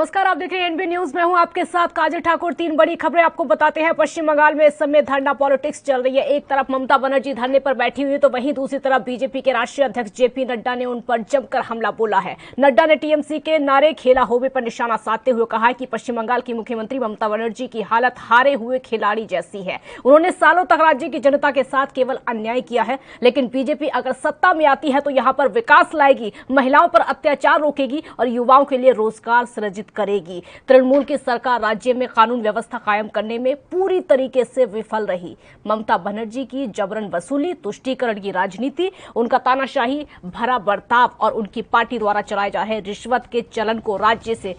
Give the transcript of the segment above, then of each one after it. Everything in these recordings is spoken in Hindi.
नमस्कार, आप देख रहे हैं एनबी न्यूज। मैं हूं आपके साथ काजल ठाकुर। 3 बड़ी खबरें आपको बताते हैं। पश्चिम बंगाल में इस समय धरना पॉलिटिक्स चल रही है। एक तरफ ममता बनर्जी धरने पर बैठी हुई है तो वहीं दूसरी तरफ बीजेपी के राष्ट्रीय अध्यक्ष जेपी नड्डा ने उन पर जमकर हमला बोला है। नड्डा ने टीएमसी के नारे खेला होवे पर निशाना साधते हुए कहा है कि पश्चिम बंगाल की मुख्यमंत्री ममता बनर्जी की हालत हारे हुए खिलाड़ी जैसी है। उन्होंने सालों तक राज्य की जनता के साथ केवल अन्याय किया है, लेकिन बीजेपी अगर सत्ता में आती है तो यहाँ पर विकास लाएगी, महिलाओं पर अत्याचार रोकेगी और युवाओं के लिए रोजगार सृजित करेगी। तृणमूल की सरकार राज्य में कानून व्यवस्था कायम करने में पूरी तरीके से विफल रही। ममता बनर्जी की जबरन वसूली, तुष्टीकरण की राजनीति, उनका तानाशाही भरा बर्ताव और उनकी पार्टी द्वारा चलाए जा रहे रिश्वत के चलन को राज्य से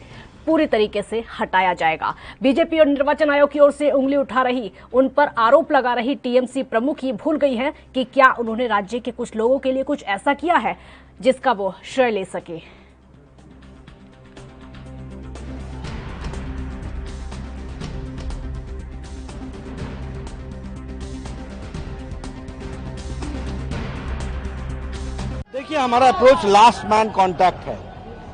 पूरी तरीके से हटाया जाएगा। बीजेपी और निर्वाचन आयोग की ओर से उंगली उठा रही, उन पर आरोप लगा रही टीएमसी प्रमुख ये भूल गई है कि क्या उन्होंने राज्य के कुछ लोगों के लिए कुछ ऐसा किया है जिसका वो श्रेय ले सके। देखिए, हमारा अप्रोच लास्ट मैन कांटेक्ट है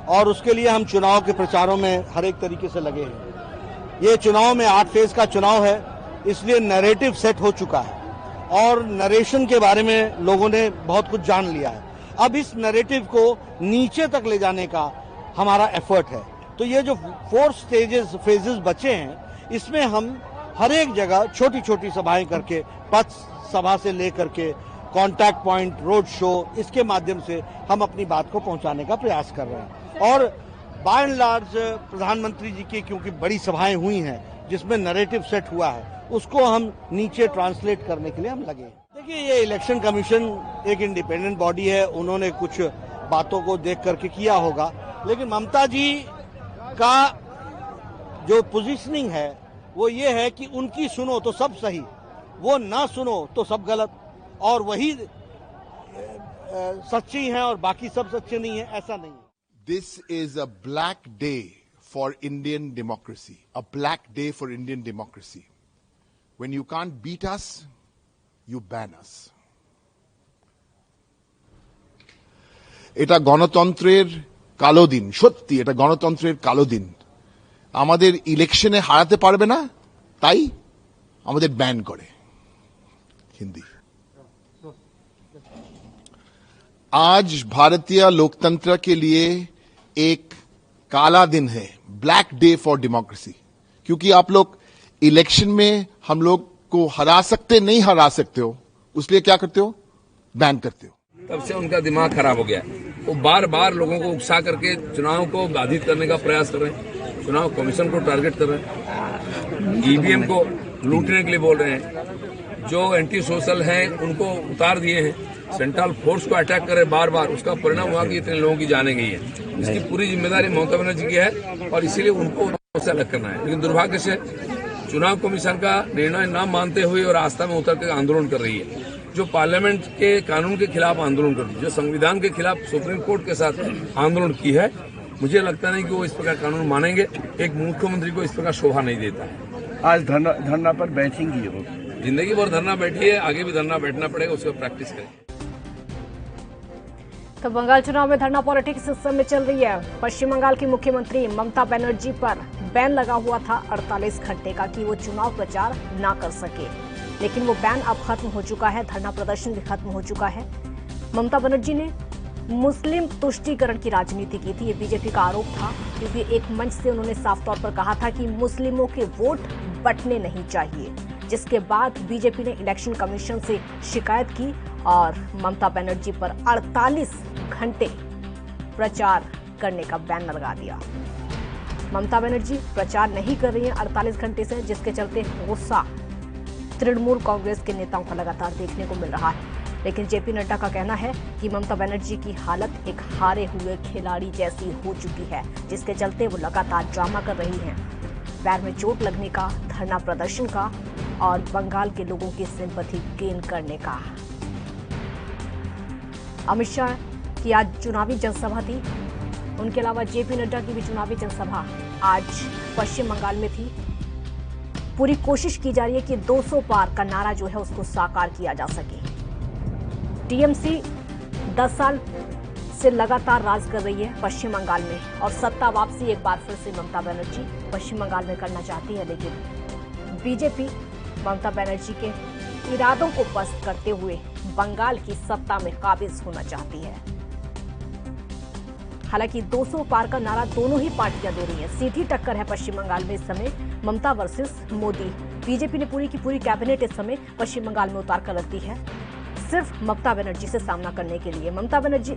और उसके लिए हम चुनाव के प्रचारों में हर एक तरीके से लगे हैं। ये चुनाव में 8 फेज का चुनाव है, इसलिए नैरेटिव सेट हो चुका है और नरेशन के बारे में लोगों ने बहुत कुछ जान लिया है। अब इस नैरेटिव को नीचे तक ले जाने का हमारा एफर्ट है। तो ये जो 4 फेजेस बचे हैं, इसमें हम हर एक जगह छोटी छोटी सभाएं करके, पथ सभा से लेकर के कॉन्टैक्ट पॉइंट, रोड शो, इसके माध्यम से हम अपनी बात को पहुंचाने का प्रयास कर रहे हैं। और बाय एंड लार्ज प्रधानमंत्री जी की क्योंकि बड़ी सभाएं हुई हैं जिसमें नैरेटिव सेट हुआ है, उसको हम नीचे ट्रांसलेट करने के लिए हम लगे। देखिए, ये इलेक्शन कमीशन एक इंडिपेंडेंट बॉडी है, उन्होंने कुछ बातों को देख करके किया होगा, लेकिन ममता जी का जो पोजीशनिंग है वो ये है कि उनकी सुनो तो सब सही, वो ना सुनो तो सब गलत, और वही सच्ची हैं और बाकी सब सच्चे नहीं है, ऐसा नहीं है। This is a black day for Indian democracy. A black day for Indian democracy. When you can't beat us, you ban us. এটা গণতন্ত্রের কালো দিন, সত্যি এটা গণতন্ত্রের কালো দিন। আমাদের ইলেকশনে হারাতে পারবে না, তাই আমাদের ব্যান করে। হিন্দি। आज भारतीय लोकतंत्र के लिए एक काला दिन है, ब्लैक डे फॉर डेमोक्रेसी, क्योंकि आप लोग इलेक्शन में हम लोग को हरा सकते नहीं हरा सकते हो, उसलिए क्या करते हो, बैन करते हो। तब से उनका दिमाग खराब हो गया। वो बार बार लोगों को उकसा करके चुनाव को बाधित करने का प्रयास कर रहे हैं, चुनाव कमीशन को टारगेट कर रहे हैं, ईवीएम को लूटने के लिए बोल रहे हैं, जो एंटी सोशल हैं उनको उतार दिए हैं, सेंट्रल फोर्स को अटैक करे बार बार। उसका परिणाम हुआ कि इतने लोगों की जाने गई है। इसकी पूरी जिम्मेदारी ममता बनर्जी की है और इसीलिए उनको से अलग करना है। लेकिन दुर्भाग्य से चुनाव कमीशन का निर्णय न मानते हुए और आस्था में उतर कर आंदोलन कर रही है, जो पार्लियामेंट के कानून के खिलाफ आंदोलन कर रही है, जो संविधान के खिलाफ सुप्रीम कोर्ट के साथ आंदोलन की है। मुझे लगता नहीं कि वो इस प्रकार कानून मानेंगे। एक मुख्यमंत्री को इस प्रकार शोभा नहीं देता है। आज धरना पर बैठेंगी, हो जिंदगी भर धरना बैठी है, आगे भी धरना बैठना पड़ेगा, उसको प्रैक्टिस करें। तो बंगाल चुनाव में धरना पॉलिटिक्स इस समय चल रही है। पश्चिम बंगाल की मुख्यमंत्री ममता बनर्जी पर बैन लगा हुआ था 48 घंटे का कि वो चुनाव प्रचार ना कर सके, लेकिन वो बैन अब खत्म हो चुका है, धरना प्रदर्शन भी खत्म हो चुका है। ममता बनर्जी ने मुस्लिम तुष्टीकरण की राजनीति की थी, ये बीजेपी का आरोप था, क्योंकि एक मंच से उन्होंने साफ तौर पर कहा था कि मुस्लिमों के वोट बंटने नहीं चाहिए, जिसके बाद बीजेपी ने इलेक्शन कमीशन से शिकायत की और ममता बनर्जी पर 48 घंटे प्रचार करने का बैन लगा दिया। ममता बनर्जी प्रचार नहीं कर रही हैं 48 घंटे से, जिसके चलते गुस्सा तृणमूल कांग्रेस के नेताओं का लगातार देखने को मिल रहा है। लेकिन जेपी नड्डा का कहना है कि ममता बनर्जी की हालत एक हारे हुए खिलाड़ी जैसी हो चुकी है, जिसके चलते वो लगातार ड्रामा कर रही हैं, पैर में चोट लगने का, धरना प्रदर्शन का और बंगाल के लोगों की सिंपैथी गेन करने का। अमित शाह की आज चुनावी जनसभा थी, उनके अलावा जेपी नड्डा की भी चुनावी जनसभा आज पश्चिम बंगाल में थी। पूरी कोशिश की जा रही है कि 200 पार का नारा जो है उसको साकार किया जा सके। टीएमसी 10 साल से लगातार राज कर रही है पश्चिम बंगाल में और सत्ता वापसी एक बार फिर से ममता बनर्जी पश्चिम बंगाल में करना चाहती है, लेकिन बीजेपी ममता बनर्जी के इरादों को पस्त करते हुए बंगाल की सत्ता में काबिज होना चाहती है। हालांकि 200 पार का नारा दोनों ही पार्टियां दे रही हैं। सीधी टक्कर है पश्चिम बंगाल में इस समय ममता वर्सेस मोदी। बीजेपी ने पूरी की पूरी कैबिनेट इस समय पश्चिम बंगाल में उतार कर रख दी है सिर्फ ममता बनर्जी से सामना करने के लिए। ममता बनर्जी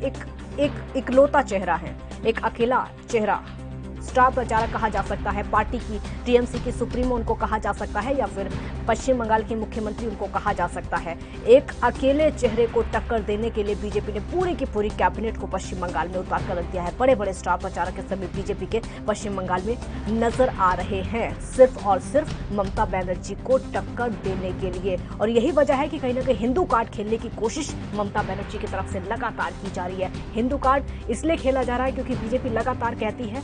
एक इकलौता चेहरा है, एक अकेला चेहरा, स्टार प्रचारक कहा जा सकता है, पार्टी की टीएमसी की सुप्रीमो उनको कहा जा सकता है या फिर पश्चिम बंगाल के मुख्यमंत्री उनको कहा जा सकता है। एक अकेले चेहरे को टक्कर देने के लिए बीजेपी ने पूरी की पूरी कैबिनेट को पश्चिम बंगाल में उतार कर रख दिया है। बड़े बड़े स्टार प्रचारक इस समय बीजेपी के पश्चिम बंगाल में नजर आ रहे हैं सिर्फ और सिर्फ ममता बनर्जी को टक्कर देने के लिए। और यही वजह है कि कहीं ना कहीं हिंदू कार्ड खेलने की कोशिश ममता बनर्जी की तरफ से लगातार की जा रही है। हिंदू कार्ड इसलिए खेला जा रहा है क्योंकि बीजेपी लगातार कहती है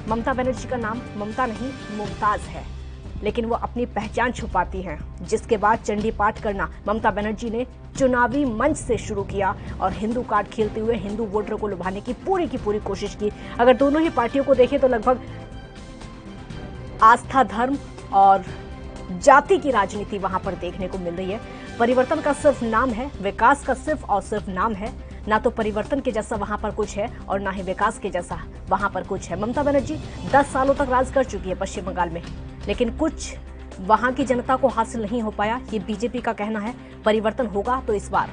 ममता बनर्जी का नाम ममता नहीं मुमताज है, लेकिन वो अपनी पहचान छुपाती हैं, जिसके बाद चंडी पाठ करना ममता बनर्जी ने चुनावी मंच से शुरू किया और हिंदू कार्ड खेलते हुए हिंदू वोटर को लुभाने की पूरी कोशिश की। अगर दोनों ही पार्टियों को देखें तो लगभग आस्था, धर्म और जाति की राजनीति वहां पर देखने को मिल रही है। परिवर्तन का सिर्फ नाम है, विकास का सिर्फ और सिर्फ नाम है। ना तो परिवर्तन के जैसा वहां पर कुछ है और ना ही विकास के जैसा वहां पर कुछ है। ममता बनर्जी 10 सालों तक राज कर चुकी है पश्चिम बंगाल में, लेकिन कुछ वहां की जनता को हासिल नहीं हो पाया। ये बीजेपी का कहना है। परिवर्तन होगा तो इस बार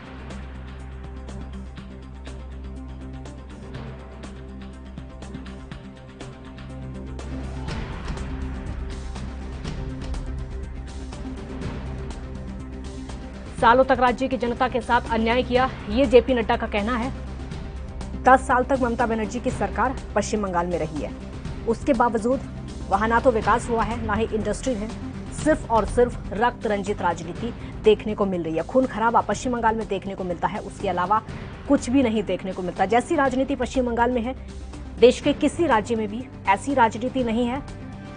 सालों तक राज्य की जनता के साथ अन्याय किया, ये जेपी नड्डा का कहना है। 10 साल तक ममता बनर्जी की सरकार पश्चिम बंगाल में रही है, उसके बावजूद वहां ना तो विकास हुआ है ना ही इंडस्ट्री है। सिर्फ और सिर्फ रक्त रंजित राजनीति देखने को मिल रही है। खून खराबा पश्चिम बंगाल में देखने को मिलता है, उसके अलावा कुछ भी नहीं देखने को मिलता। जैसी राजनीति पश्चिम बंगाल में है, देश के किसी राज्य में भी ऐसी राजनीति नहीं है।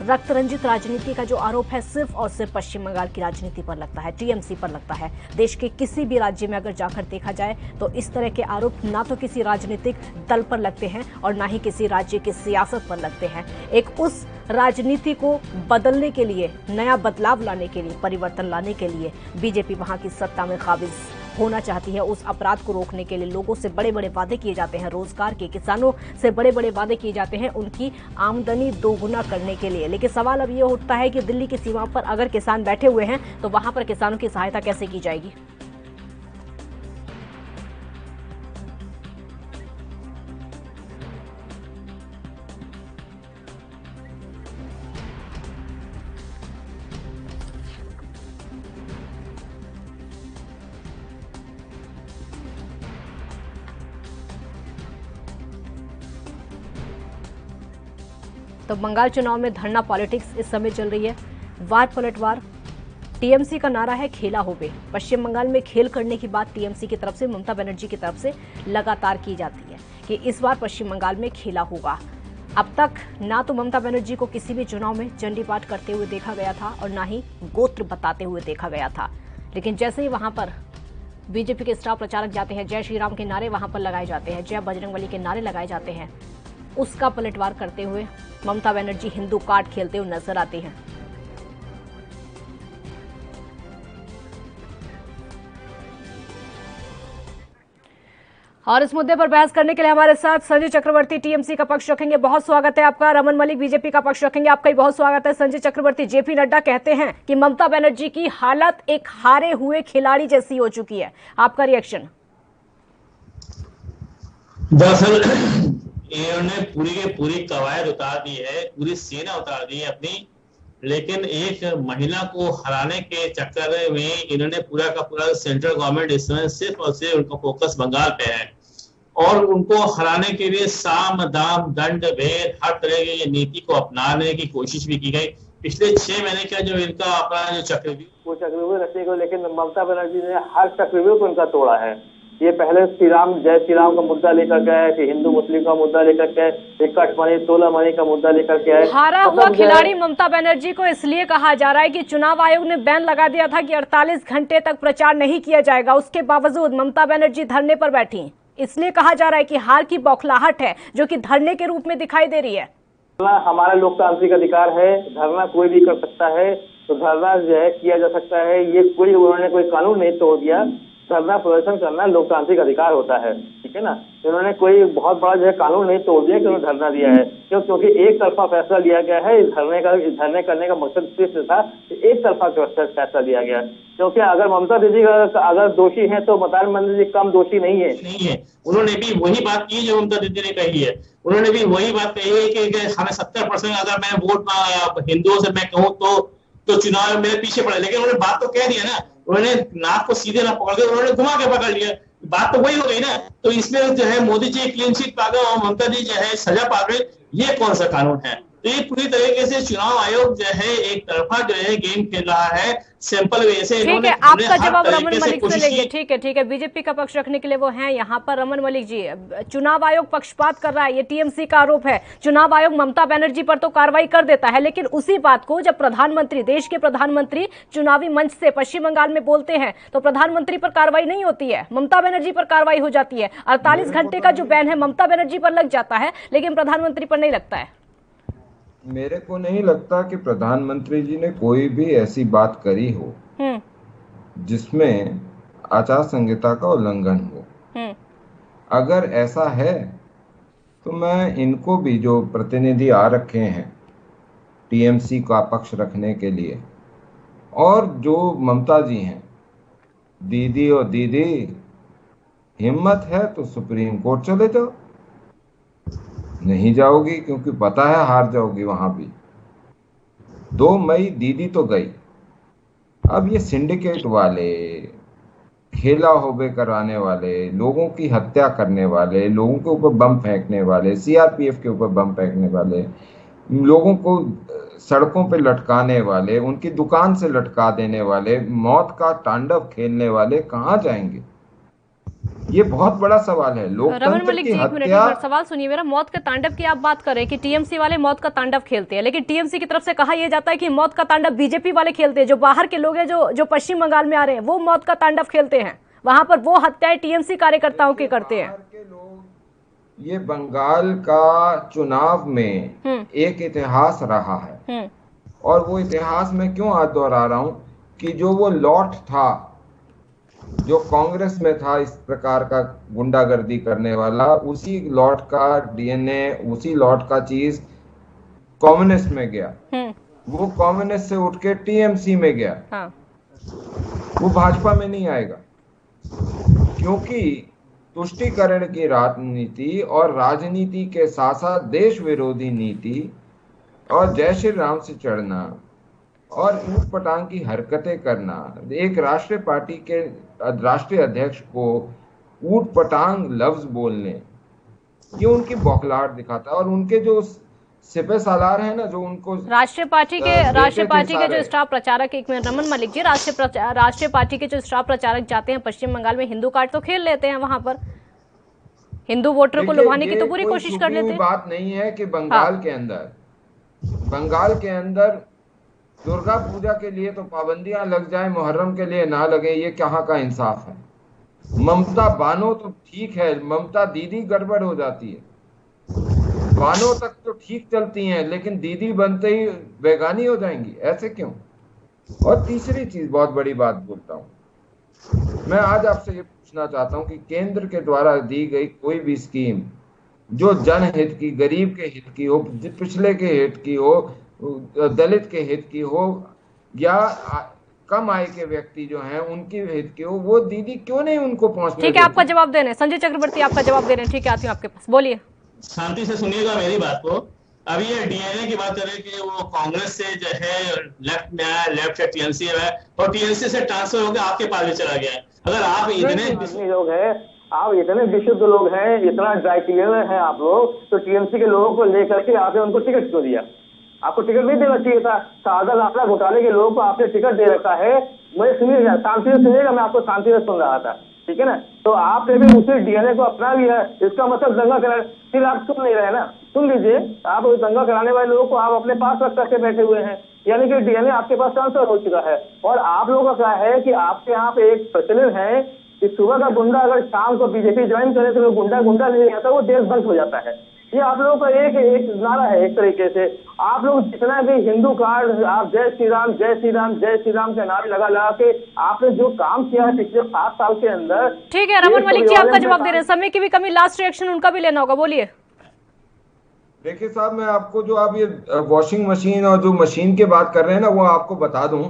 रक्त रंजित राजनीति का जो आरोप है सिर्फ और सिर्फ पश्चिम बंगाल की राजनीति पर लगता है, टीएमसी पर लगता है। देश के किसी भी राज्य में अगर जाकर देखा जाए तो इस तरह के आरोप ना तो किसी राजनीतिक दल पर लगते हैं और ना ही किसी राज्य की सियासत पर लगते हैं। एक उस राजनीति को बदलने के लिए, नया बदलाव लाने के लिए, परिवर्तन लाने के लिए बीजेपी वहां की सत्ता में काबिज होना चाहती है। उस अपराध को रोकने के लिए लोगों से बड़े बड़े वादे किए जाते हैं, रोजगार के, किसानों से बड़े बड़े वादे किए जाते हैं उनकी आमदनी दोगुना करने के लिए। लेकिन सवाल अब ये उठता है कि दिल्ली की सीमा पर अगर किसान बैठे हुए हैं तो वहां पर किसानों की सहायता कैसे की जाएगी। तो बंगाल चुनाव में धरना पॉलिटिक्स इस समय चल रही है, वार पलटवार। टीएमसी का नारा है खेला होवे। पश्चिम बंगाल में खेल करने की बात टीएमसी की तरफ से, ममता बनर्जी की तरफ से लगातार की जाती है कि इस बार पश्चिम बंगाल में खेला होगा। अब तक ना तो ममता बनर्जी को किसी भी चुनाव में चंडी पाठ करते हुए देखा गया था और ना ही गोत्र बताते हुए देखा गया था, लेकिन जैसे ही वहां पर बीजेपी के स्टार प्रचारक जाते हैं, जय श्री राम के नारे वहां पर लगाए जाते हैं, जय बजरंगबली के नारे लगाए जाते हैं, उसका पलटवार करते हुए ममता बनर्जी हिंदू कार्ड खेलते हुए नजर आती हैं। और इस मुद्दे पर बहस करने के लिए हमारे साथ संजय चक्रवर्ती टीएमसी का पक्ष रखेंगे। बहुत स्वागत है आपका। रमन मलिक बीजेपी का पक्ष रखेंगे, आपका भी बहुत स्वागत है। संजय चक्रवर्ती, जेपी नड्डा कहते हैं कि ममता बनर्जी की हालत एक हारे हुए खिलाड़ी जैसी हो चुकी है, आपका रिएक्शन? दरअसल इन्होंने पूरी की पूरी कवायद उतार दी है, पूरी सेना उतार दी है अपनी, लेकिन एक महिला को हराने के चक्कर में इन्होंने पूरा का पूरा सेंट्रल गवर्नमेंट इस समय सिर्फ और सिर्फ उनका फोकस बंगाल पे है और उनको हराने के लिए साम दाम दंड भेद हर तरह की नीति को अपनाने की कोशिश भी की गई। पिछले 6 महीने का जो इनका अपना जो चक्रव्यूह रचने को, लेकिन ममता बनर्जी ने हर चक्रव्यूह को इनका तोड़ा है। ये पहले जय श्री राम का मुद्दा लेकर के आए, फिर हिंदू मुस्लिम का मुद्दा लेकर के आए, फिर कटमनी 16 मनी का मुद्दा लेकर के आए। हारा हुआ खिलाड़ी ममता बनर्जी को इसलिए कहा जा रहा है कि चुनाव आयोग ने बैन लगा दिया था कि 48 घंटे तक प्रचार नहीं किया जाएगा, उसके बावजूद ममता बनर्जी धरने पर बैठी। इसलिए कहा जा रहा है कि हार की बौखलाहट है जो कि धरने के रूप में दिखाई दे रही है। हमारा लोकतांत्रिक अधिकार है, धरना कोई भी कर सकता है, तो धरना जो है किया जा सकता है। ये उन्होंने कोई कानून नहीं तोड़ दिया, धरना प्रदर्शन करना लोकतांत्रिक अधिकार होता है, ठीक है ना। इन्होंने कोई बहुत बड़ा जो है कानून नहीं तोड़ दिया कि उन्होंने धरना दिया है, क्योंकि एक तरफा फैसला लिया गया है। इस धरने करने का मकसद सिर्फ था, एक तरफा फैसला लिया गया। क्योंकि अगर ममता दीदी अगर दोषी है तो प्रधानमंत्री जी कम दोषी नहीं है। उन्होंने भी वही बात की जो ममता दीदी ने कही है। उन्होंने भी वही बात कही है कि हमें 70% अगर मैं वोट हिंदुओं से मैं कहूँ तो चुनाव मेरे पीछे पड़े, लेकिन उन्होंने बात तो कह दिया ना, उन्होंने नाक को सीधे ना पकड़ के उन्होंने घुमा के पकड़ लिया, बात तो वही हो गई ना। तो इसमें जो है मोदी जी क्लीन शीट पा गए और ममता जी जो है सजा पा गए, ये कौन सा कानून है। तो ये पूरी तरीके से चुनाव आयोग जो है एक तरफा जो है गेम खेल रहा है, सिंपल वे से। ठीक है, आपका जवाब रमन मलिक से लेंगे। ठीक है, बीजेपी का पक्ष रखने के लिए वो हैं यहाँ पर। रमन मलिक जी, चुनाव आयोग पक्षपात कर रहा है, ये टीएमसी का आरोप है। चुनाव आयोग ममता बनर्जी पर तो कार्रवाई कर देता है, लेकिन उसी बात को जब प्रधानमंत्री, देश के प्रधानमंत्री चुनावी मंच से पश्चिम बंगाल में बोलते हैं तो प्रधानमंत्री पर कार्रवाई नहीं होती है, ममता बनर्जी पर कार्रवाई हो जाती है। 48 घंटे का जो बैन है ममता बनर्जी पर लग जाता है, लेकिन प्रधानमंत्री पर नहीं लगता है। मेरे को नहीं लगता कि प्रधानमंत्री जी ने कोई भी ऐसी बात करी हो जिसमें आचार संहिता का उल्लंघन हो। अगर ऐसा है तो मैं इनको भी, जो प्रतिनिधि आ रखे हैं टीएमसी का पक्ष रखने के लिए, और जो ममता जी हैं, दीदी और दीदी, हिम्मत है तो सुप्रीम कोर्ट चले जाओ। नहीं जाओगी क्योंकि पता है हार जाओगी वहां भी। 2 मई दीदी तो गई, अब ये सिंडिकेट वाले, खेला होबे कराने वाले, लोगों की हत्या करने वाले, लोगों के ऊपर बम फेंकने वाले, सीआरपीएफ के ऊपर बम फेंकने वाले, लोगों को सड़कों पे लटकाने वाले, उनकी दुकान से लटका देने वाले, मौत का तांडव खेलने वाले कहाँ जाएंगे? ये बहुत बड़ा सवाल है। रमन मलिक जी, एक मिनट, सवाल सुनिए मेरा। मौत का तांडव की आप बात करें कि टीएमसी वाले मौत का तांडव खेलते हैं, लेकिन टीएमसी की तरफ से कहा यह जाता है कि मौत का तांडव बीजेपी वाले खेलते हैं। जो बाहर के लोग हैं, जो पश्चिम बंगाल में आ रहे हैं, वो मौत का तांडव खेलते हैं। वहां पर वो हत्याएं टीएमसी कार्यकर्ताओं की करते हैं। ये बंगाल का चुनाव में एक इतिहास रहा है, और वो इतिहास में क्यों आज दोहरा रहा हूं कि जो वो लॉट था, जो कांग्रेस में था इस प्रकार का गुंडागर्दी करने वाला, उसी लॉट का डीएनए, उसी लॉट का चीज कम्युनिस्ट में गया। वो कम्युनिस्ट से उठ के टीएमसी में गया। हाँ। वो भाजपा में नहीं आएगा, क्योंकि तुष्टीकरण की राजनीति और राजनीति के साथ साथ देश विरोधी नीति और जय श्री राम से चढ़ना और ऊट पटांग की हरकतें करना, एक राष्ट्रीय पार्टी के राष्ट्रीय अध्यक्ष को ऊट पटांग लफ्ज बोलने, ये उनकी बौखलाहट दिखाता है। और उनके जो सिपह सालार है ना, जो उनको राष्ट्रीय पार्टी के जो स्टार प्रचारक, एक मिनट रमन मलिक जी, राष्ट्रीय पार्टी के जो स्टार प्रचारक जाते हैं पश्चिम बंगाल में, हिंदू कार्ड तो खेल लेते हैं, वहां पर हिंदू वोटर को लुभाने की तो पूरी कोशिश कर लेते हैं। बात नहीं है कि बंगाल के अंदर दुर्गा पूजा के लिए तो पाबंदियां लग जाए, मुहर्रम के लिए ना लगे, ये कहाँ का इंसाफ है? ममता बानो तो ठीक है, ममता दीदी गड़बड़ हो जाती है, बानो तक तो ठीक चलती हैं, लेकिन दीदी बनते ही बेगानी हो जाएंगी, ऐसे क्यों? और तीसरी चीज, बहुत बड़ी बात बोलता हूँ मैं, आज आपसे ये पूछना चाहता हूँ कि केंद्र के द्वारा दी गई कोई भी स्कीम जो जनहित की, गरीब के हित की हो, पिछले के हित की हो, दलित के हित की हो, या कम आय के व्यक्ति जो हैं उनकी हित की हो, वो दीदी क्यों नहीं उनको पहुंचने? ठीक है, आपका जवाब दे रहे हैं संजय चक्रवर्ती, आपका जवाब दे रहे हैं। ठीक है, आती हूँ आपके पास, बोलिए। शांति से सुनिएगा मेरी बात को। अभी ये डीएनए की बात करें कि वो कांग्रेस से जो है लेफ्ट में आया, लेफ्ट से टीएमसी में आया, और टीएमसी से ट्रांसफर होकर आपके पास भी चला गया है। अगर आप इतने लोग हैं, आप इतने विशुद्ध लोग हैं, इतना ड्राई क्लीनर है आप लोग, तो टीएमसी के लोगों को लेकर के आपने उनको टिकट क्यों दिया? आपको टिकट नहीं देना चाहिए था। सागर लाखला घोटाले के लोगों को आपने टिकट दे रखा है। मुझे सुनिएगा, शांति से सुनिएगा, मैं आपको शांति से सुन रहा था, ठीक है ना। तो आपने भी उसी डीएनए को अपना लिया है, इसका मतलब दंगा करा, फिर आप सुन नहीं रहे ना, सुन लीजिए। आप दंगा कराने वाले लोगों को आप अपने पास रख करके बैठे हुए हैं, यानी कि डीएनए आपके पास ट्रांसफर हो चुका है। और आप लोगों का क्या है कि आपके यहाँ पे एक प्रचलन है कि सुबह का गुंडा अगर शाम को बीजेपी ज्वाइन करे तो वो गुंडा नहीं आता, वो देश भक्त हो जाता है। ये आप लोगों का एक नारा है। एक तरीके से आप लोग जितना भी हिंदू कार्ड, आप जय श्री राम जय श्री राम जय श्री राम के नारे लगा के आपने जो काम किया है पिछले 7 साल के अंदर। ठीक है रमन मलिक जी, आपका जवाब दे रहे हैं, समय की भी कमी, लास्ट रिएक्शन उनका भी लेना होगा, बोलिए। देखिए साहब, मैं आपको जो आप ये वॉशिंग मशीन और जो मशीन की बात कर रहे हैं ना, वो आपको बता दूं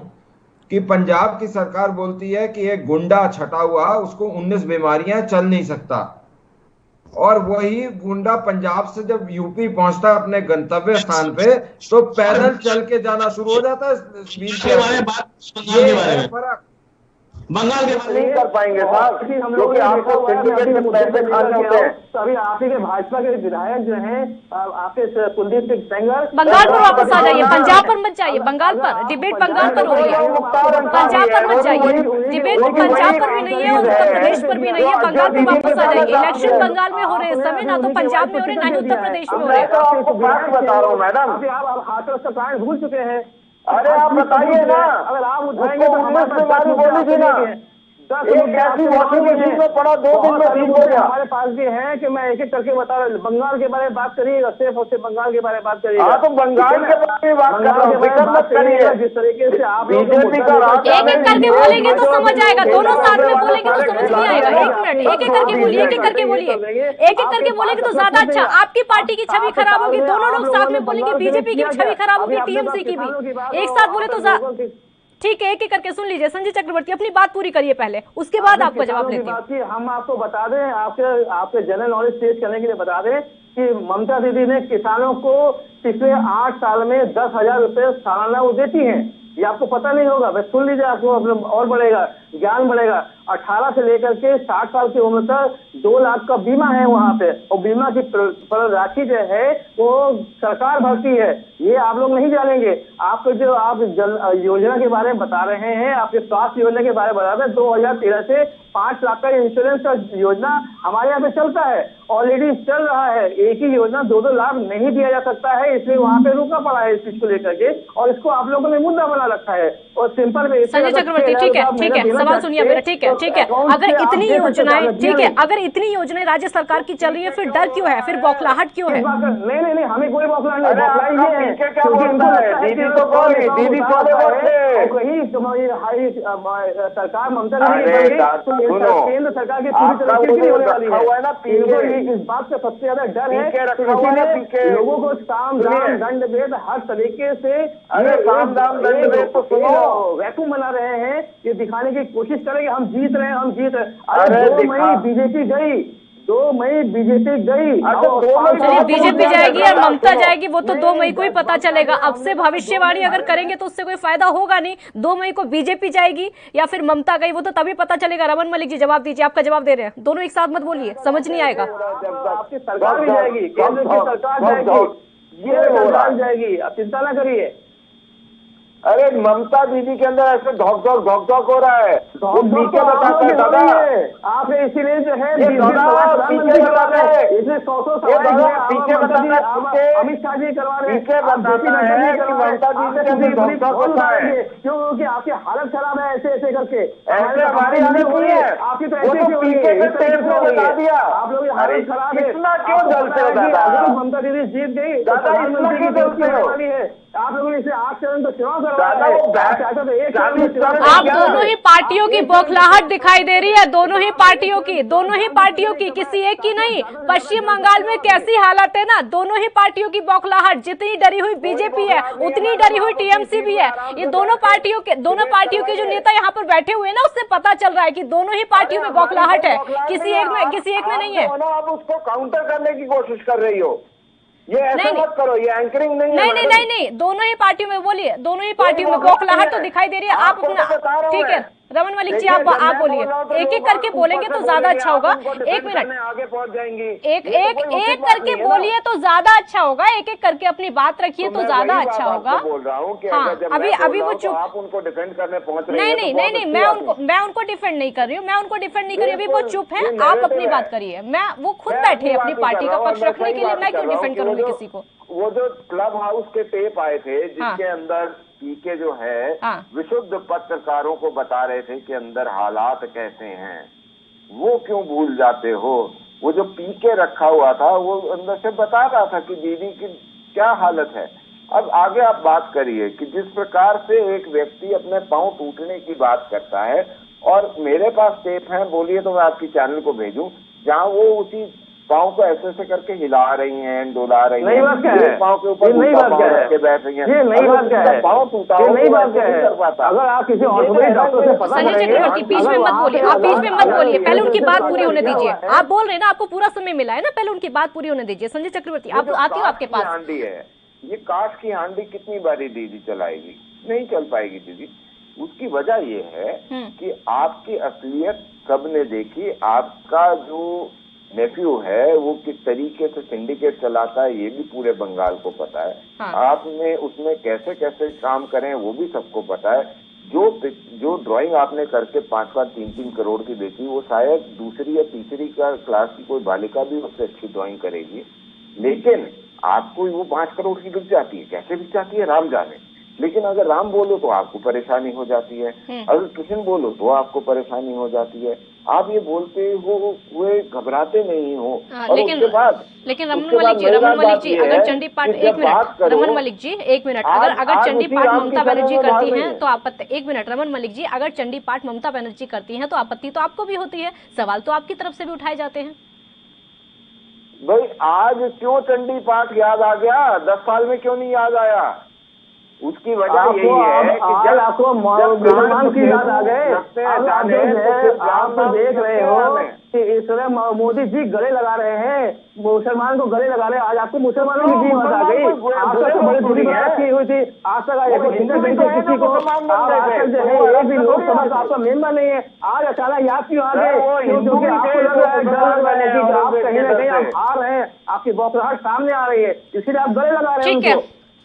कि पंजाब की सरकार बोलती है कि एक गुंडा छटा हुआ उसको 19 बीमारियां, चल नहीं सकता, और वही गुंडा पंजाब से जब यूपी पहुंचता है अपने गंतव्य स्थान पे तो पैदल चल के जाना शुरू हो जाता है। बंगाल के बारे में नहीं कर पाएंगे साहब, क्योंकि आपको सिंडिकेट में पैसे खाने होते हैं। तो अभी आप ही के भाजपा के विधायक जो हैं, आपके कुलदीप सिंह सेंगर, बंगाल पर वापस आ जाइए, पंजाब पर मत जाइए। बंगाल पर डिबेट पंगाल पर हो रही है, पंजाब पर मत जाइए। डिबेट पंजाब पर भी नहीं है, उत्तर प्रदेश पर भी नहीं है, बंगाल पर वापस आ जाइए। इलेक्शन बंगाल में हो रहे इस समय, ना तो पंजाब में हो रहे, ना ही उत्तर प्रदेश में हो रहे। बता रहा हूँ मैडम, अभी आप हाथरस का कांड भूल चुके हैं। अरे आप बताइए ना, अगर आप उठाएंगे तो हमारे पास बोली थी ना, एक ऐसी वॉशिंग मशीन में पड़ा 2 दिन में ठीक हो गया। हमारे पास भी है कि मैं एक करके बता रहा हूँ। बंगाल के बारे में बात करिएगा, सिर्फ और सिर्फ बंगाल के बारे में बात करिएगा। हाँ, तो बंगाल के बारे में बात कर रहा हूँ, फिक्र मत करिए। जिस तरीके से आप बीजेपी का राज, एक एक करके बोलेंगे तो समझ आएगा, दोनों साथ में बोलेंगे तो समझ नहीं आएगा। 1 मिनट, एक एक करके बोलिए, एक एक करके बोलिए, एक एक करके बोलेंगे तो ज्यादा अच्छा। आपकी पार्टी की छवि खराब होगी, दोनों लोग साथ में बोलेंगे, बीजेपी की छवि खराब होगी, टीएमसी की भी। एक साथ बोले तो ठीक है, एक एक करके सुन लीजिए। संजय चक्रवर्ती, अपनी बात पूरी करिए पहले, उसके बाद आपको जवाब देती हूँ। हम आपको बता दें, आपके जनरल नॉलेज टेस्ट करने के लिए बता दें कि ममता दीदी ने किसानों को पिछले 8 साल में 10,000 रुपए सालाना वो देती हैं। ये आपको पता नहीं होगा, बस सुन लीजिए, आपको और बढ़ेगा, ज्ञान बढ़ेगा। 18 से लेकर के 60 साल की उम्र तक 2 लाख का बीमा है वहाँ पे, और बीमा की राशि जो है वो सरकार भरती है। ये आप लोग नहीं जानेंगे। आपको जो आप योजना के बारे में बता रहे हैं, आपके स्वास्थ्य योजना के बारे में बता रहे हैं, 2013 से 5 लाख का इंश्योरेंस का योजना हमारे यहाँ पे चलता है, ऑलरेडी चल रहा है। एक ही योजना 2-2 लाख नहीं दिया जा सकता है, इसलिए वहाँ पे रुका पड़ा है इस चीज को लेकर के, और इसको आप लोगों ने मुद्दा बना रखा है। और सिंपल में संजय चक्रवर्ती, ठीक है, सवाल सुनिए मेरा, ठीक है। अगर इतनी योजनाएं, ठीक है, अगर इतनी योजनाएं राज्य सरकार की चल रही है, फिर डर क्यों है, फिर बौखलाहट क्यों है? नहीं, हमें कोई बौखलाहट नहीं। बौखलाई ये है, दीदी तो दीदी कहीं सरकार ममता केंद्र सरकार की पूरी तरीके से होने वाली है। इस बात का सबसे ज्यादा डर है, लोगों को साम दाम दंड भेद हर तरीके से वैक्यूम बना रहे हैं, ये दिखाने की कोशिश करेंगे हम जीत रहे हैं। अरे 2 मई बीजेपी गई, 2 मई बीजेपी गई, चलिए बीजेपी जाएगी और ममता जाएगी, वो तो 2 मई को ही पता चलेगा। अब से भविष्यवाणी अगर करेंगे तो उससे कोई फायदा होगा नहीं। 2 मई को बीजेपी जाएगी या फिर ममता गई, वो तो तभी पता चलेगा। रमन मलिक जी जवाब दीजिए, आपका जवाब दे रहे हैं, दोनों एक साथ मत बोलिए, समझ नहीं आएगा। आपकी सरकार भी जाएगी, केंद्र की सरकार जाएगी, ये सरकार जाएगी, आप चिंता ना करिए। अरे ममता दीदी के अंदर ऐसे धोक हो रहा है, वो पीछे बताते हैं दादा, आप इसीलिए जो है पीछे बताते हैं, इसलिए 100 पीछे बताना है, अमित शाह जी करवा रहे हैं, पीछे बताना है कि ममता दीदी के अंदर धोक होता है, क्योंकि आपकी हालत खराब है ऐसे करके। ऐसे हमारी हालत नहीं है, आपकी तो ऐसे पीछे से तेज में बता दिया, आप लोग हालत खराब है। इतना क्यों जलते हो दादा? अगर ममता दीदी जीत गई तो प्रधानमंत्री की जलती वाली है, आप लोगों ने इसे 8 चरण तो चुनाव करवाया है। आप दोनों ही पार्टियों की बौखलाहट दिखाई दे रही है, दोनों ही पार्टियों की, किसी एक की नहीं। पश्चिम बंगाल में कैसी हालत है ना, दोनों ही पार्टियों की बौखलाहट, जितनी डरी हुई बीजेपी है उतनी डरी हुई टीएमसी भी है। ये दोनों पार्टियों के जो नेता यहाँ पर बैठे हुए हैं ना, उससे पता चल रहा है कि दोनों ही पार्टियों में बौखलाहट है, किसी एक में नहीं है। आप उसको काउंटर करने की कोशिश कर रही हो, ये ऐसे मत करो, ये एंकरिंग नहीं। दोनों ही पार्टियों में बोलिए, दोनों ही पार्टियों में बौखलाहट तो दिखाई दे रही है। आप अपना, ठीक है रमन मलिक जी, आप बोलिए, एक एक करके बोलेंगे तो ज्यादा अच्छा होगा। 1 मिनट, आगे पहुंच जाएंगी। एक करके बोलिए तो ज्यादा अच्छा होगा, एक एक करके अपनी बात रखिए तो ज्यादा अच्छा होगा। बोल रहा हूँ कि हाँ, अभी वो चुप, आप उनको डिफेंड करने पहुंच रहे हैं। नहीं, मैं उनको डिफेंड नहीं कर रही हूँ, अभी वो चुप है, आप अपनी बात करिए। वो खुद बैठे अपनी पार्टी का पक्ष रखने के लिए, मैं क्यों डिफेंड करूंगी किसी को? वो जो क्लब हाउस के टेप आए थे, जिसके अंदर पीके जो है विशुद्ध पत्रकारों को बता रहे थे कि अंदर हालात कैसे हैं, वो क्यों भूल जाते हो? वो जो पी के रखा हुआ था वो अंदर से बता रहा था कि दीदी की क्या हालत है। अब आगे आप बात करिए कि जिस प्रकार से एक व्यक्ति अपने पांव टूटने की बात करता है, और मेरे पास टेप है, बोलिए तो मैं आपकी चैनल को भेजूं, जहां वो उसी पांव को ऐसे ऐसे करके हिला रही हैं, डोला रही हैं, पांव के ऊपर रख के बैठ रही हैं। ये नई बात क्या है? पांव टूटा हो, नई बात क्या है? अगर आप किसी ऑर्थोपेडिक डॉक्टर से पता संजय चक्रवर्ती, बीच में मत बोलिए, आप बीच में मत बोलिए, पहले उनकी बात पूरी होने दीजिए। आप बोल रहे हैं ना, आपको पूरा समय मिला है ना, पहले उनकी बात पूरी होने दीजिए। संजय चक्रवर्ती, आप आती हो आपके पास। हांडी है ये, काठ की हांडी कितनी बारी दीदी चलाएगी? नहीं चल पाएगी दीदी। उसकी वजह ये है कि आपकी असलियत सबने देखी। आपका जो नेफ्यू है वो किस तरीके से सिंडिकेट चलाता है ये भी पूरे बंगाल को पता है। हाँ। आपने उसमें कैसे कैसे काम करें वो भी सबको पता है। जो ड्राइंग आपने करके 5-5, 3-3 करोड़ की बेची, वो शायद दूसरी या तीसरी क्लास की कोई बालिका भी उससे अच्छी ड्राइंग करेगी, लेकिन आपको वो 5 करोड़ की बिक जाती है। कैसे बिक जाती है राम जाने। लेकिन अगर राम बोलो तो आपको परेशानी हो जाती है, अगर कृष्ण बोलो तो आपको परेशानी हो जाती है। आप ये बोलते हो हुए घबराते नहीं हो। और उसके बाद रमन मलिक जी, अगर चंडी पाठ, एक मिनट रमन मलिक जी, एक मिनट, अगर चंडी पाठ ममता बनर्जी करती हैं तो आपत्ति, एक मिनट रमन मलिक जी, अगर चंडी पाठ ममता बनर्जी करती हैं तो आपत्ति तो आपको भी होती है, सवाल तो आपकी तरफ से भी उठाए जाते हैं। भाई आज क्यों चंडी पाठ याद आ गया? 10 साल में क्यों नहीं याद आया? उसकी वजह यही है कि जब आपको मुसलमान की याद आ गए, आप देख रहे हो कि इस तरह मोदी जी गले लगा रहे हैं, मुसलमान को गले लगा रहे हैं। आज आपको मुसलमानों की जीत आ गई। आज तक तो बड़ी बुरी बात की हुई थी, आज तक किसी को एक भी लोकसभा का आपका मेंबर नहीं है। आज अचानक याद क्यों आ गए? क्योंकि आपको लग रहा है कि आप कहीं ना कहीं आप हार रहे हैं, आपकी बौखलाहट सामने आ रही है, इसीलिए आप गले लगा रहे हैं उनको।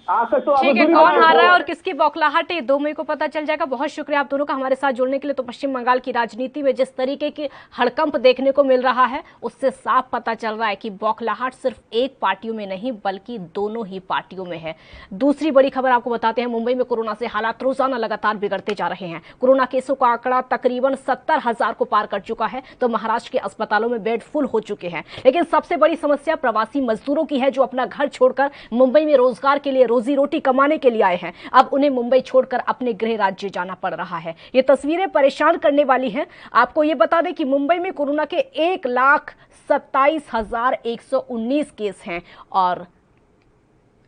ठीक है, कौन हार रहा है और किसकी बौखलाहट है 2 मई को पता चल जाएगा। बहुत शुक्रिया आप दोनों का हमारे साथ जुड़ने के लिए। तो पश्चिम बंगाल की राजनीति में जिस तरीके की हड़कंप देखने को मिल रहा है उससे साफ पता चल रहा है कि बौखलाहट सिर्फ एक पार्टियों में नहीं बल्कि दोनों ही पार्टियों में है। दूसरी बड़ी खबर आपको बताते हैं, मुंबई में कोरोना से हालात रोजाना लगातार बिगड़ते जा रहे हैं। कोरोना केसों का आंकड़ा तकरीबन 70,000 को पार कर चुका है, तो महाराष्ट्र के अस्पतालों में बेड फुल हो चुके हैं। लेकिन सबसे बड़ी समस्या प्रवासी मजदूरों की है, जो अपना घर छोड़कर मुंबई में रोजगार के लिए, रोजी रोटी कमाने के लिए आए हैं। अब उन्हें मुंबई छोड़कर अपने गृह राज्य जाना पड़ रहा है। ये तस्वीरें परेशान करने वाली हैं। आपको ये बता दें कि मुंबई में कोरोना के 1,27,119 केस हैं और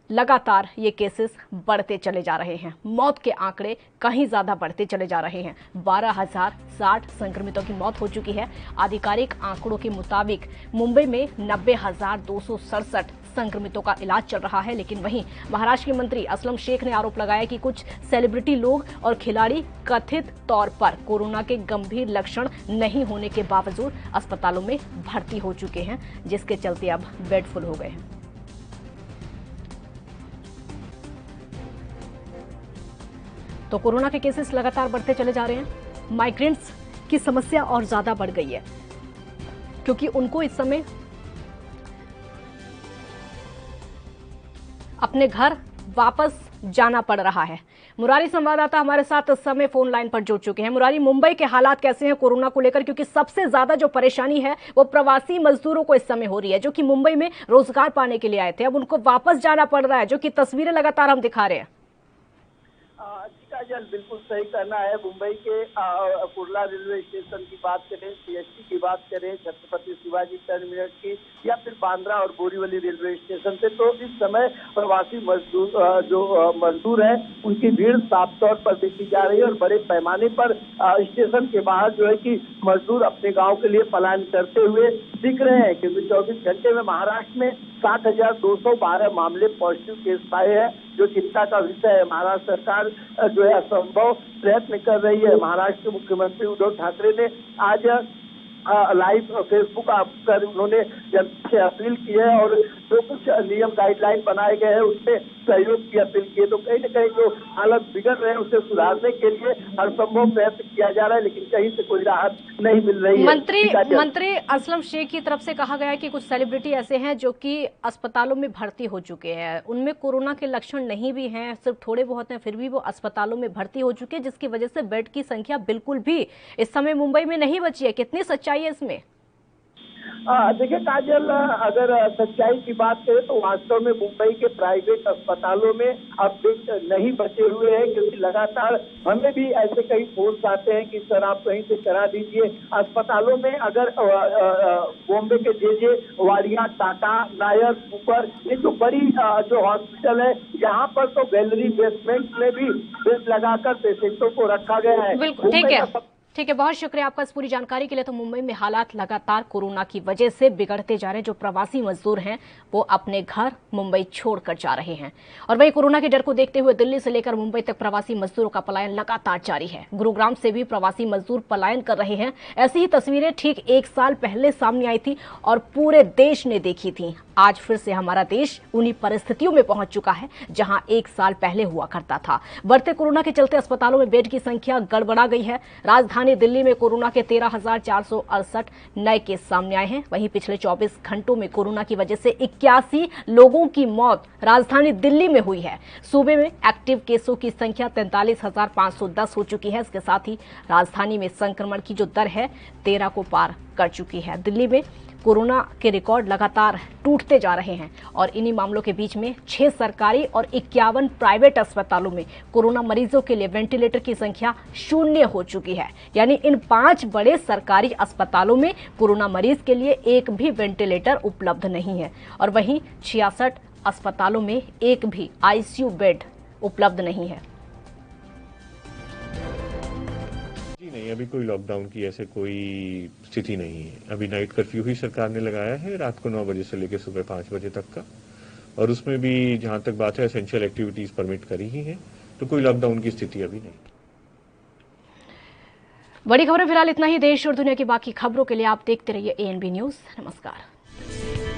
लगातार ये केसेस बढ़ते चले जा रहे हैं। मौत के आंकड़े कहीं ज्यादा बढ़ते चले जा रहे हैं। 12,060 संक्रमितों की मौत हो चुकी है। आधिकारिक आंकड़ों के मुताबिक मुंबई में 90,267 संक्रमितों का इलाज चल रहा है। लेकिन वहीं महाराष्ट्र के मंत्री असलम शेख ने आरोप लगाया कि कुछ सेलिब्रिटी लोग और खिलाड़ी कथित तौर पर कोरोना के गंभीर लक्षण नहीं होने के बावजूद अस्पतालों में भर्ती हो चुके हैं, जिसके चलते अब बेड फुल हो गए हैं। तो कोरोना के केसेस लगातार बढ़ते चले जा रहे हैं। माइग्रेंट्स की समस्या और ज्यादा बढ़ गई है, क्योंकि उनको इस समय अपने घर वापस जाना पड़ रहा है। मुरारी संवाददाता हमारे साथ इस समय फोन लाइन पर जुड़ चुके हैं। मुरारी, मुंबई के हालात कैसे हैं कोरोना को लेकर? क्योंकि सबसे ज्यादा जो परेशानी है वो प्रवासी मजदूरों को इस समय हो रही है, जो कि मुंबई में रोजगार पाने के लिए आए थे। अब उनको वापस जाना पड़ रहा है, जो कि तस्वीरें लगातार हम दिखा रहे हैं। बिल्कुल सही कहना है। मुंबई के कुर्ला रेलवे स्टेशन की बात करें, सीएसटी की बात करें, छत्रपति शिवाजी टर्मिनस की, या फिर बांद्रा और बोरीवली रेलवे स्टेशन से, तो इस समय प्रवासी मजदूर हैं उनकी भीड़ साफ तौर पर देखी जा रही है और बड़े पैमाने पर स्टेशन के बाहर जो है कि मजदूर अपने गाँव के लिए पलायन करते हुए दिख रहे हैं। क्योंकि 24 घंटे में महाराष्ट्र में 7,212 मामले पॉजिटिव केस पाए हैं, जो चिंता का विषय है। महाराष्ट्र सरकार जो है असंभव प्रयत्न कर रही है। महाराष्ट्र के मुख्यमंत्री उद्धव ठाकरे ने आज लाइव फेसबुक कर उन्होंने जनता से अपील की है और जो कुछ नियम गाइडलाइन बनाए गए हैं उसमें सहयोग की अपील की है। तो कहीं न कहीं जो हालत बिगड़ रहे हैं उसे सुधारने के लिए हर संभव प्रयत्न किया जा रहा है, लेकिन कहीं से कोई राहत नहीं मिल रही है। मंत्री असलम शेख की तरफ से कहा गया है कि कुछ सेलिब्रिटी ऐसे हैं जो कि अस्पतालों में भर्ती हो चुके हैं, उनमें कोरोना के लक्षण नहीं भी हैं, सिर्फ थोड़े बहुत हैं, फिर भी वो अस्पतालों में भर्ती हो चुके हैं, जिसकी वजह से बेड की संख्या बिल्कुल भी इस समय मुंबई में नहीं बची है। कितनी सच्चाई है इसमें? देखिए काजल, अगर सच्चाई की बात करें तो वास्तव में मुंबई के प्राइवेट अस्पतालों में अब बेड नहीं बचे हुए हैं, क्योंकि लगातार हमें भी ऐसे कई फोन आते हैं कि सर आप कहीं से करा दीजिए। अस्पतालों में अगर बॉम्बे के जे वाडिया, टाटा, नायर, सुपर, ये जो बड़ी जो हॉस्पिटल है यहाँ पर तो गैलरी बेसमेंट में भी बेड लगाकर पेशेंटों को रखा गया है। बिल्कुल ठीक है, बहुत शुक्रिया आपका इस पूरी जानकारी के लिए। तो मुंबई में हालात लगातार कोरोना की वजह से बिगड़ते जा रहे हैं। जो प्रवासी मजदूर हैं वो अपने घर मुंबई छोड़कर जा रहे हैं, और वहीं कोरोना के डर को देखते हुए दिल्ली से लेकर मुंबई तक प्रवासी मजदूरों का पलायन लगातार जारी है। गुरुग्राम से भी प्रवासी मजदूर पलायन कर रहे हैं। ऐसी ही तस्वीरें ठीक 1 साल पहले सामने आई थी और पूरे देश ने देखी थी। आज फिर से हमारा देश उन्हीं परिस्थितियों में पहुंच चुका है जहां 1 साल पहले हुआ करता था। बढ़ते कोरोना के चलते अस्पतालों में बेड की संख्या गड़बड़ा गई है। राजधानी दिल्ली में कोरोना के 13,468 नए केस सामने आए हैं। वहीं पिछले 24 घंटों में कोरोना की वजह से 81 लोगों की मौत राजधानी दिल्ली में हुई है। सूबे में एक्टिव केसों की संख्या 43,510 हो चुकी है। इसके साथ ही राजधानी में संक्रमण की जो दर है 13 को पार कर चुकी है। दिल्ली में कोरोना के रिकॉर्ड लगातार टूटते जा रहे हैं और इन्हीं मामलों के बीच में 6 सरकारी और 51 प्राइवेट अस्पतालों में कोरोना मरीजों के लिए वेंटिलेटर की संख्या 0 हो चुकी है। यानी इन 5 बड़े सरकारी अस्पतालों में कोरोना मरीज के लिए एक भी वेंटिलेटर उपलब्ध नहीं है, और वहीं 66 अस्पतालों में एक भी आईसीयू बेड उपलब्ध नहीं है। नहीं, अभी कोई लॉकडाउन की ऐसे कोई स्थिति नहीं है। अभी नाइट कर्फ्यू ही सरकार ने लगाया है रात को 9 बजे से लेकर सुबह 5 बजे तक का, और उसमें भी जहां तक बात है एसेंशियल एक्टिविटीज परमिट करी ही है, तो कोई लॉकडाउन की स्थिति अभी नहीं। बड़ी खबरें फिलहाल इतना ही। देश और दुनिया की बाकी खबरों के लिए आप देखते रहिए ANB न्यूज। नमस्कार।